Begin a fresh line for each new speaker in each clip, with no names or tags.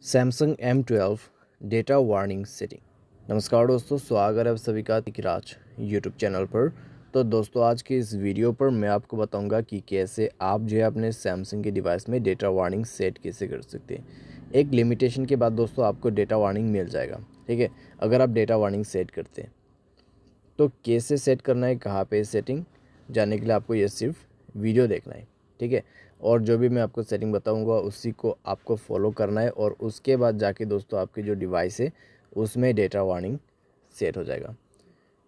Samsung M12 data warning setting. नमस्कार दोस्तों, स्वागत है आप सभी का राज यूट्यूब चैनल पर। तो दोस्तों, आज के इस वीडियो पर मैं आपको बताऊंगा कि कैसे आप जो है अपने सैमसंग के डिवाइस में डेटा वार्निंग सेट कैसे कर सकते हैं। एक लिमिटेशन के बाद दोस्तों आपको डेटा वार्निंग मिल जाएगा, ठीक है। अगर आप डेटा वार्निंग सेट करते हैं तो कैसे सेट करना है, कहाँ पे सेटिंग, जानने के लिए आपको ये सिर्फ वीडियो देखना है, ठीक है। और जो भी मैं आपको सेटिंग बताऊंगा उसी को आपको फॉलो करना है और उसके बाद जाके दोस्तों आपकी जो डिवाइस है उसमें डेटा वार्निंग सेट हो जाएगा।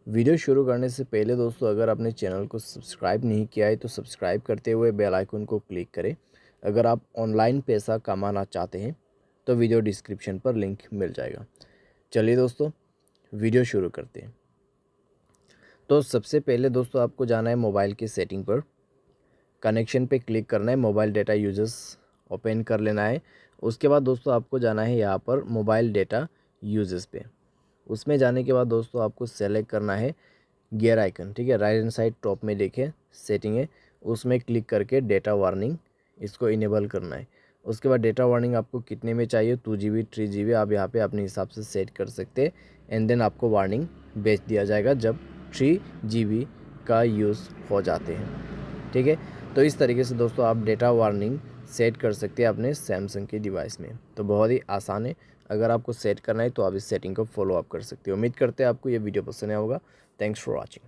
वीडियो शुरू करने से पहले दोस्तों, अगर आपने चैनल को सब्सक्राइब नहीं किया है तो सब्सक्राइब करते हुए बेल आइकन को क्लिक करें। अगर आप ऑनलाइन पैसा कमाना चाहते हैं तो वीडियो डिस्क्रिप्शन पर लिंक मिल जाएगा। चलिए दोस्तों, वीडियो शुरू करते हैं। तो सबसे पहले दोस्तों आपको जाना है मोबाइल की सेटिंग पर, कनेक्शन पे क्लिक करना है, मोबाइल डेटा यूजर्स ओपन कर लेना है। उसके बाद दोस्तों आपको जाना है यहाँ पर मोबाइल डेटा यूजर्स पे। उसमें जाने के बाद दोस्तों आपको सेलेक्ट करना है गियर आइकन, ठीक है। राइट हैंड साइड टॉप में देखिए सेटिंग है, उसमें क्लिक करके डेटा वार्निंग इसको इनेबल करना है। उसके बाद डेटा वार्निंग आपको कितने में चाहिए, 2 GB 3 GB आप यहाँ पे अपने हिसाब से सेट कर सकते हैं। एंड देन आपको वार्निंग भेज दिया जाएगा जब 3 GB का यूज़ हो जाते हैं, ठीक है। तो इस तरीके से दोस्तों आप डेटा वार्निंग सेट कर सकते हैं अपने सैमसंग के डिवाइस में। तो बहुत ही आसान है, अगर आपको सेट करना है तो आप इस सेटिंग को फॉलो अप कर सकते हो। उम्मीद करते हैं आपको ये वीडियो पसंद आया होगा। Thanks for watching.